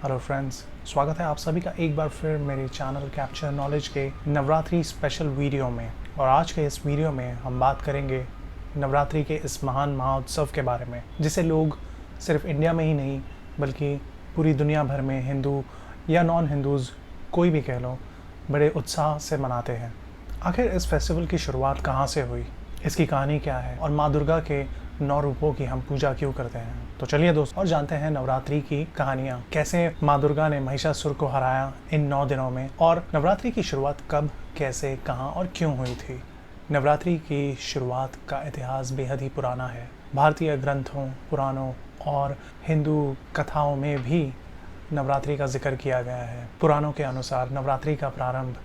Hello friends, स्वागत है आप सभी का एक बार फिर मेरे चैनल कैप्चर नॉलेज के नवरात्रि स्पेशल वीडियो में। और आज के इस वीडियो में हम बात करेंगे नवरात्रि के इस महान महाउत्सव के बारे में, जिसे लोग सिर्फ इंडिया में ही नहीं बल्कि पूरी दुनिया भर में हिंदू या नॉन हिंदूज़ कोई भी कह लो बड़े उत्साह से मनाते हैं। आखिर इस फेस्टिवल की शुरुआत कहाँ से हुई, इसकी कहानी क्या है और माँ दुर्गा के 9 रूपों की हम पूजा क्यों करते हैं। तो चलिए दोस्तों और जानते हैं नवरात्रि की कहानियाँ, कैसे माँ दुर्गा ने महिषासुर को हराया इन 9 दिनों में, और नवरात्रि की शुरुआत कब, कैसे, कहाँ और क्यों हुई थी। नवरात्रि की शुरुआत का इतिहास बेहद ही पुराना है। भारतीय ग्रंथों, पुराणों और हिंदू कथाओं में भी नवरात्रि का जिक्र किया गया है। पुराणों के अनुसार नवरात्रि का प्रारंभ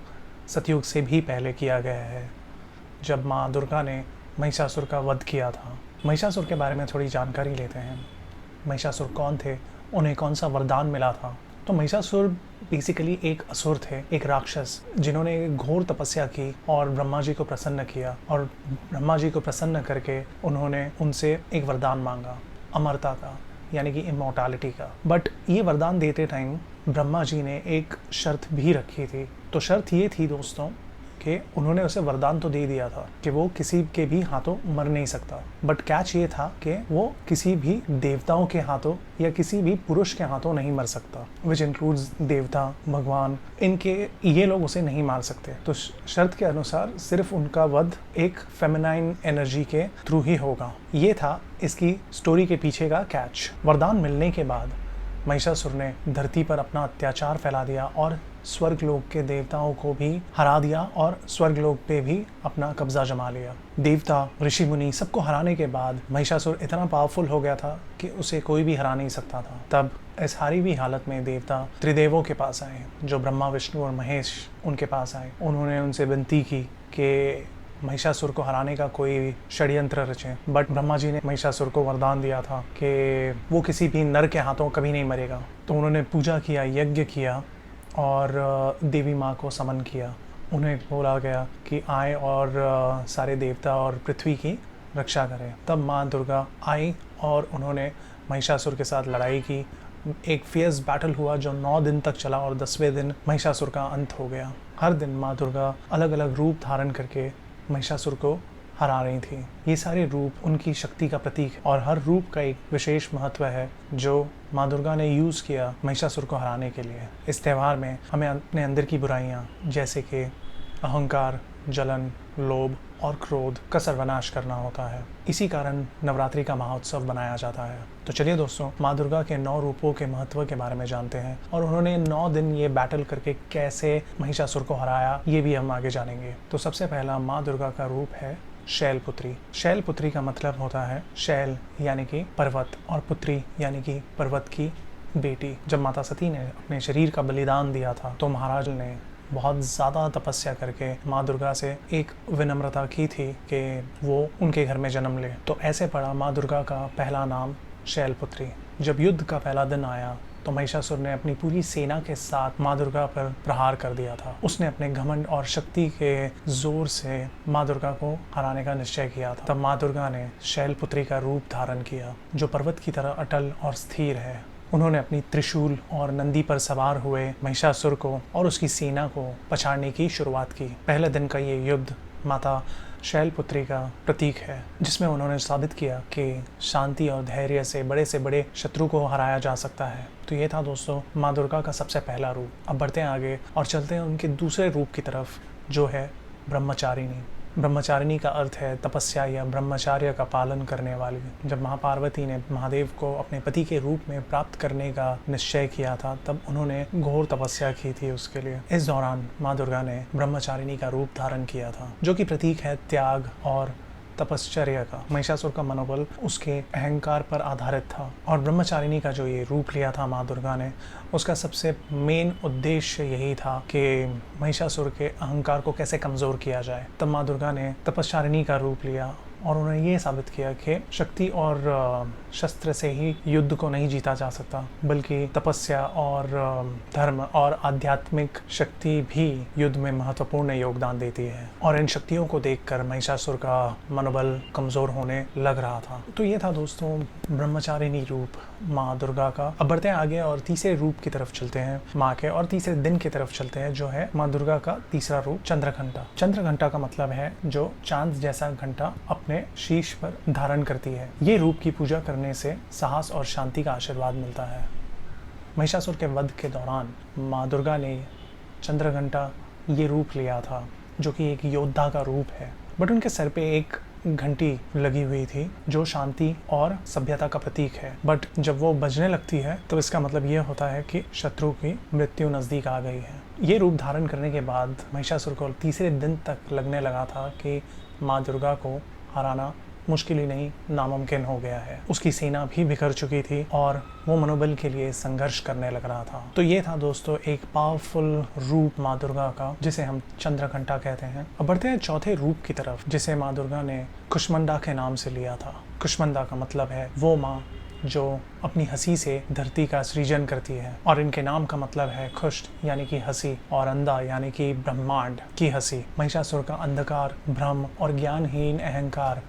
सतयुग से भी पहले किया गया है, जब माँ दुर्गा ने महिषासुर का वध किया था। महिषासुर के बारे में थोड़ी जानकारी लेते हैं। महिषासुर कौन थे, उन्हें कौन सा वरदान मिला था। तो महिषासुर बेसिकली एक असुर थे, एक राक्षस, जिन्होंने घोर तपस्या की और ब्रह्मा जी को प्रसन्न किया, और ब्रह्मा जी को प्रसन्न करके उन्होंने उनसे एक वरदान मांगा, अमरता का, यानी कि इमॉर्टैलिटी का। बट ये वरदान देते टाइम ब्रह्मा जी ने एक शर्त भी रखी थी। तो शर्त ये थी दोस्तों कि उन्होंने उसे वरदान तो दे दिया था कि वो किसी के भी हाथों मर नहीं सकता, बट कैच ये था कि वो किसी भी देवताओं के हाथों या किसी भी पुरुष के हाथों नहीं मर सकता, विच इंक्लूड्स देवता, भगवान, इनके ये लोग उसे नहीं मार सकते। तो शर्त के अनुसार सिर्फ उनका वध एक फेमिनाइन एनर्जी के थ्रू ही होगा। ये था इसकी स्टोरी के पीछे का कैच। वरदान मिलने के बाद महिषासुर ने धरती पर अपना अत्याचार फैला दिया और स्वर्गलोक के देवताओं को भी हरा दिया और स्वर्गलोक पे भी अपना कब्जा जमा लिया। देवता, ऋषि मुनि सबको हराने के बाद महिषासुर इतना पावरफुल हो गया था कि उसे कोई भी हरा नहीं सकता था। तब इस हारी हुई हालत में देवता त्रिदेवों के पास आए, जो ब्रह्मा, विष्णु और महेश, उनके पास आए। उन्होंने उनसे विनती की कि महिषासुर को हराने का कोई षड्यंत्र रचें। बट ब्रह्मा जी ने महिषासुर को वरदान दिया था कि वो किसी भी नर के हाथों कभी नहीं मरेगा। तो उन्होंने पूजा किया, यज्ञ किया और देवी माँ को समन किया। उन्हें बोला गया कि आए और सारे देवता और पृथ्वी की रक्षा करें। तब माँ दुर्गा आई और उन्होंने महिषासुर के साथ लड़ाई की। एक फियर्स बैटल हुआ जो 9 दिन तक चला और 10वें दिन महिषासुर का अंत हो गया। हर दिन माँ दुर्गा अलग अलग रूप धारण करके महिषासुर को हरा रही थी। ये सारे रूप उनकी शक्ति का प्रतीक है और हर रूप का एक विशेष महत्व है जो माँ दुर्गा ने यूज़ किया महिषासुर को हराने के लिए। इस त्यौहार में हमें अपने अंदर की बुराइयाँ जैसे कि अहंकार, जलन, लोभ और क्रोध का सर्वनाश करना होता है। इसी कारण नवरात्रि का महोत्सव बनाया जाता है। तो चलिए दोस्तों, माँ दुर्गा के 9 रूपों के महत्व के बारे में जानते हैं और उन्होंने 9 दिन ये बैटल करके कैसे महिषासुर को हराया, ये भी हम आगे जानेंगे। तो सबसे पहला माँ दुर्गा का रूप है शैलपुत्री। शैलपुत्री का मतलब होता है शैल यानी कि पर्वत और पुत्री यानी कि पर्वत की बेटी। जब माता सती ने अपने शरीर का बलिदान दिया था तो महाराज ने बहुत ज़्यादा तपस्या करके माँ दुर्गा से एक विनम्रता की थी कि वो उनके घर में जन्म ले। तो ऐसे पड़ा माँ दुर्गा का पहला नाम शैलपुत्री। जब युद्ध का पहला दिन आया तो महिषासुर ने अपनी पूरी सेना के साथ माँ दुर्गा पर प्रहार कर दिया था। उसने अपने घमंड और शक्ति के जोर से माँ दुर्गा को हराने का निश्चय किया था। तब माँ दुर्गा ने शैलपुत्री का रूप धारण किया, जो पर्वत की तरह अटल और स्थिर है। उन्होंने अपनी त्रिशूल और नंदी पर सवार हुए महिषासुर को और उसकी सेना को पछाड़ने की शुरुआत की। पहले दिन का ये युद्ध माता शैलपुत्री का प्रतीक है, जिसमें उन्होंने साबित किया कि शांति और धैर्य से बड़े शत्रु को हराया जा सकता है। तो ये था दोस्तों माँ दुर्गा का सबसे पहला रूप। अब बढ़ते हैं आगे और चलते हैं उनके दूसरे रूप की तरफ, जो है ब्रह्मचारिणी। ब्रह्मचारिणी का अर्थ है तपस्या या ब्रह्मचार्य का पालन करने वाली। जब माँ पार्वती ने महादेव को अपने पति के रूप में प्राप्त करने का निश्चय किया था तब उन्होंने घोर तपस्या की थी उसके लिए। इस दौरान माँ दुर्गा ने ब्रह्मचारिणी का रूप धारण किया था, जो कि प्रतीक है त्याग और तपश्चर्या का। महिषासुर का मनोबल उसके अहंकार पर आधारित था और ब्रह्मचारिणी का जो ये रूप लिया था माँ दुर्गा ने, उसका सबसे मेन उद्देश्य यही था कि महिषासुर के अहंकार को कैसे कमज़ोर किया जाए। तब माँ दुर्गा ने तपश्चारिणी का रूप लिया और उन्होंने ये साबित किया कि शक्ति और शस्त्र से ही युद्ध को नहीं जीता जा सकता, बल्कि तपस्या और धर्म और आध्यात्मिक शक्ति भी युद्ध में महत्वपूर्ण योगदान देती है। और इन शक्तियों को देखकर महिषासुर का मनोबल कमजोर होने लग रहा था। तो ये था दोस्तों ब्रह्मचारिणी रूप माँ दुर्गा का। अब बढ़ते हैं आगे और तीसरे रूप की तरफ चलते हैं माँ के, और तीसरे दिन की तरफ चलते हैं, जो है माँ दुर्गा का तीसरा रूप चंद्रघंटा। चंद्रघंटा का मतलब है जो चांद जैसा घंटा अपने शीश पर धारण करती है। ये रूप की पूजा करने से साहस और शांति का आशीर्वाद मिलता है। महिषासुर के वध के दौरान माँ दुर्गा ने चंद्रघंटा ये रूप लिया था, जो कि एक योद्धा का रूप है। बट उनके सर पे एक घंटी लगी हुई थी जो शांति और सभ्यता का प्रतीक है। बट जब वो बजने लगती है तो इसका मतलब ये होता है कि शत्रु की मृत्यु नजदीक आ गई है। ये रूप धारण करने के बाद महिषासुर को तीसरे दिन तक लगने लगा था कि माँ दुर्गा को हराना मुश्किल ही नहीं, नामुमकिन हो गया है। उसकी सेना भी बिखर चुकी थी और वो मनोबल के लिए संघर्ष करने लग रहा था। तो ये था दोस्तों एक पावरफुल रूप माँ दुर्गा का, जिसे हम चंद्रघंटा कहते हैं। अब बढ़ते हैं चौथे रूप की तरफ, जिसे माँ दुर्गा ने कुष्मंडा के नाम से लिया था। कुष्मंडा का मतलब है वो माँ जो अपनी हंसी से धरती का सृजन करती है, और इनके नाम का मतलब है खुष्ट यानी कि हंसी, और अंधा यानी कि ब्रह्मांड की हंसी। महिषासुर का अंधकार, भ्रम और ज्ञानहीन अहंकार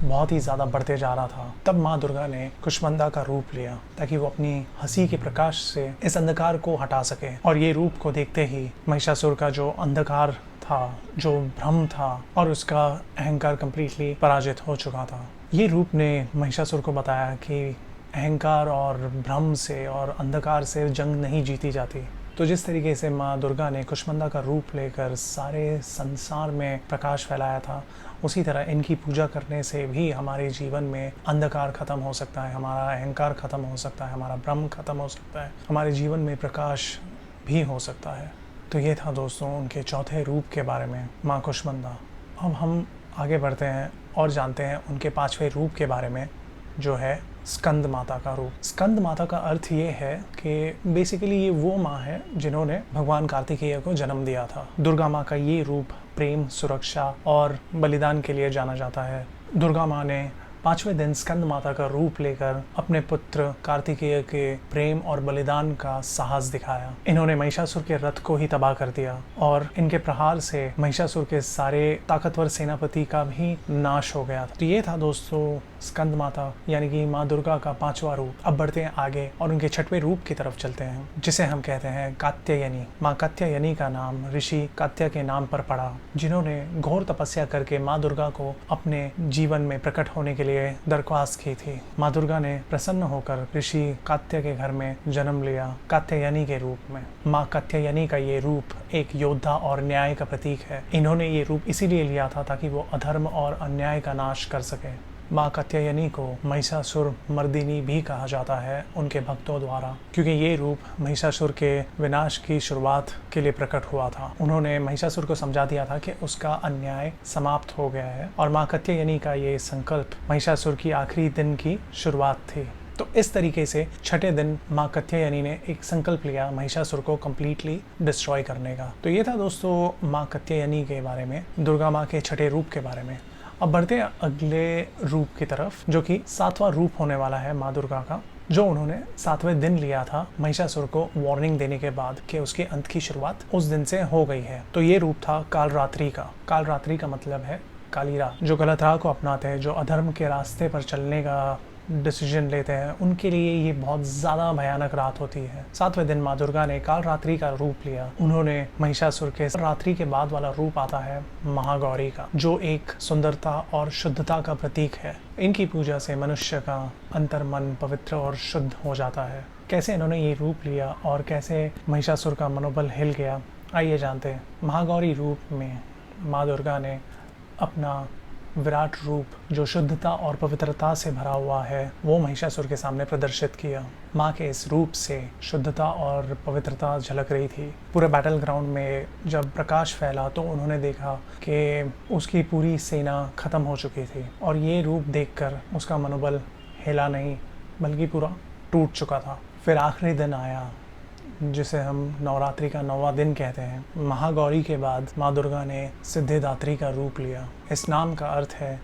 बहुत ही ज़्यादा बढ़ते जा रहा था। तब माँ दुर्गा ने कुष्मंडा का रूप लिया ताकि वो अपनी हंसी के प्रकाश से इस अंधकार को हटा सके। और ये रूप को देखते ही महिषासुर का जो अंधकार था, जो भ्रम था, और उसका अहंकार कंप्लीटली पराजित हो चुका था। ये रूप ने महिषासुर को बताया कि अहंकार और भ्रम से और अंधकार से जंग नहीं जीती जाती। तो जिस तरीके से माँ दुर्गा ने कुष्मंडा का रूप लेकर सारे संसार में प्रकाश फैलाया था, उसी तरह इनकी पूजा करने से भी हमारे जीवन में अंधकार खत्म हो सकता है, हमारा अहंकार खत्म हो सकता है, हमारा भ्रम खत्म हो सकता है, हमारे जीवन में प्रकाश भी हो सकता है। तो ये था दोस्तों उनके चौथे रूप के बारे में, माँ कुष्मंडा। अब हम आगे बढ़ते हैं और जानते हैं उनके पांचवें रूप के बारे में, जो है स्कंद माता का रूप। स्कंद माता का अर्थ ये है कि बेसिकली ये वो माँ है जिन्होंने भगवान कार्तिकेय को जन्म दिया था। दुर्गा माँ का ये रूप प्रेम, सुरक्षा और बलिदान के लिए जाना जाता है। दुर्गा माँ ने पांचवें दिन स्कंद माता का रूप लेकर अपने पुत्र कार्तिकेय के प्रेम और बलिदान का साहस दिखाया। इन्होंने महिषासुर के रथ को ही तबाह कर दिया, और इनके प्रहार से महिषासुर के सारे ताकतवर सेनापति का भी नाश हो गया था। तो ये था दोस्तों स्कंद माता यानी कि माँ दुर्गा का पांचवा रूप। अब बढ़ते हैं आगे और उनके छठवें रूप की तरफ चलते हैं, जिसे हम कहते हैं कात्यायनी। माँ कात्यायनी का नाम ऋषि कात्या के नाम पर पड़ा, जिन्होंने घोर तपस्या करके माँ दुर्गा को अपने जीवन में प्रकट होने के लिए दरख्वास्त की थी। माँ दुर्गा ने प्रसन्न होकर ऋषि कात्या के घर में जन्म लिया कात्यायनी के रूप में। माँ कात्यायनी का ये रूप एक योद्धा और न्याय का प्रतीक है। इन्होंने ये रूप इसीलिए लिया था ताकि वो अधर्म और अन्याय का नाश कर सके। माँ कात्यायनी को महिषासुर मर्दिनी भी कहा जाता है उनके भक्तों द्वारा, क्योंकि ये रूप महिषासुर के विनाश की शुरुआत के लिए प्रकट हुआ था। उन्होंने महिषासुर को समझा दिया था कि उसका अन्याय समाप्त हो गया है, और माँ कात्यायनी का ये संकल्प महिषासुर की आखिरी दिन की शुरुआत थी। तो इस तरीके से छठे दिन माँ कात्यायनी ने एक संकल्प लिया महिषासुर को कंप्लीटली डिस्ट्रॉय करने का। तो ये था दोस्तों माँ कात्यायनी के बारे में, दुर्गा माँ के छठे रूप के बारे में। अब बढ़ते हैं अगले रूप की तरफ, जो कि सातवां रूप होने वाला है माँ दुर्गा का, जो उन्होंने सातवें दिन लिया था महिषासुर को वार्निंग देने के बाद कि उसके अंत की शुरुआत उस दिन से हो गई है। तो ये रूप था कालरात्रि का। कालरात्रि का मतलब है काली रात। जो गलत राह को अपनाते हैं, जो अधर्म के रास्ते पर चलने का डिसीजन लेते हैं, उनके लिए ये बहुत ज़्यादा भयानक रात होती है। सातवें दिन माँ दुर्गा ने कालरात्रि का रूप लिया। उन्होंने महिषासुर के रात्रि के बाद वाला रूप आता है महागौरी का, जो एक सुंदरता और शुद्धता का प्रतीक है। इनकी पूजा से मनुष्य का अंतर्मन पवित्र और शुद्ध हो जाता है। कैसे इन्होंने ये रूप लिया और कैसे महिषासुर का मनोबल हिल गया, आइए जानते हैं। महागौरी रूप में माँ दुर्गा ने अपना विराट रूप जो शुद्धता और पवित्रता से भरा हुआ है वो महिषासुर के सामने प्रदर्शित किया। माँ के इस रूप से शुद्धता और पवित्रता झलक रही थी। पूरे बैटल ग्राउंड में जब प्रकाश फैला तो उन्होंने देखा कि उसकी पूरी सेना खत्म हो चुकी थी, और ये रूप देखकर उसका मनोबल हिला नहीं बल्कि पूरा टूट चुका था। फिर आखिरी दिन आया जिसे हम नवरात्रि का 9वां दिन कहते हैं। महागौरी के बाद माँ दुर्गा ने सिद्धिदात्री का रूप लिया। इस नाम का अर्थ है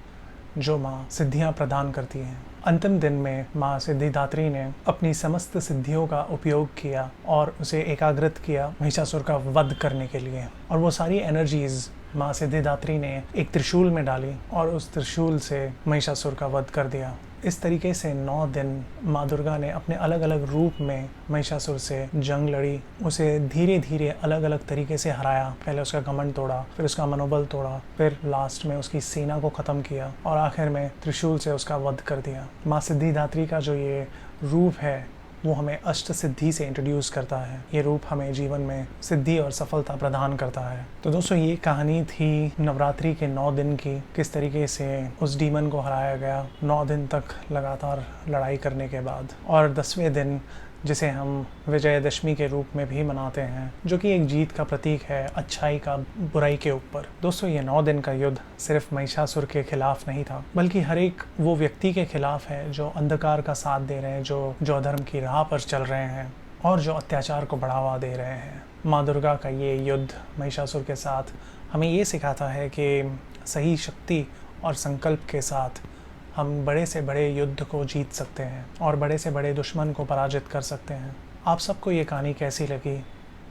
जो माँ सिद्धियाँ प्रदान करती हैं। अंतिम दिन में माँ सिद्धिदात्री ने अपनी समस्त सिद्धियों का उपयोग किया और उसे एकाग्रित किया महिषासुर का वध करने के लिए, और वो सारी एनर्जीज माँ सिद्धिदात्री ने एक त्रिशूल में डाली और उस त्रिशूल से महिषासुर का वध कर दिया। इस तरीके से 9 दिन माँ दुर्गा ने अपने अलग अलग रूप में महिषासुर से जंग लड़ी, उसे धीरे धीरे अलग अलग तरीके से हराया। पहले उसका घमंड तोड़ा, फिर उसका मनोबल तोड़ा, फिर लास्ट में उसकी सेना को ख़त्म किया और आखिर में त्रिशूल से उसका वध कर दिया। माँ सिद्धिदात्री का जो ये रूप है वो हमें अष्ट सिद्धि से इंट्रोड्यूस करता है। ये रूप हमें जीवन में सिद्धि और सफलता प्रदान करता है। तो दोस्तों, ये कहानी थी नवरात्रि के 9 दिन की, किस तरीके से उस डीमन को हराया गया 9 दिन तक लगातार लड़ाई करने के बाद। और 10वें दिन, जिसे हम विजयदशमी के रूप में भी मनाते हैं, जो कि एक जीत का प्रतीक है अच्छाई का बुराई के ऊपर। दोस्तों, ये 9 दिन का युद्ध सिर्फ महिषासुर के खिलाफ नहीं था, बल्कि हर एक वो व्यक्ति के खिलाफ है जो अंधकार का साथ दे रहे हैं, जो अधर्म की राह पर चल रहे हैं और जो अत्याचार को बढ़ावा दे रहे हैं। माँ दुर्गा का ये युद्ध महिषासुर के साथ हमें ये सिखाता है कि सही शक्ति और संकल्प के साथ हम बड़े से बड़े युद्ध को जीत सकते हैं और बड़े से बड़े दुश्मन को पराजित कर सकते हैं। आप सबको ये कहानी कैसी लगी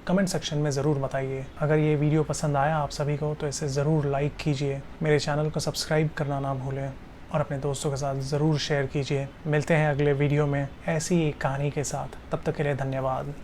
कमेंट सेक्शन में ज़रूर बताइए। अगर ये वीडियो पसंद आया आप सभी को तो इसे ज़रूर लाइक कीजिए, मेरे चैनल को सब्सक्राइब करना ना भूलें और अपने दोस्तों के साथ ज़रूर शेयर कीजिए। मिलते हैं अगले वीडियो में ऐसी एक कहानी के साथ, तब तक के लिए धन्यवाद।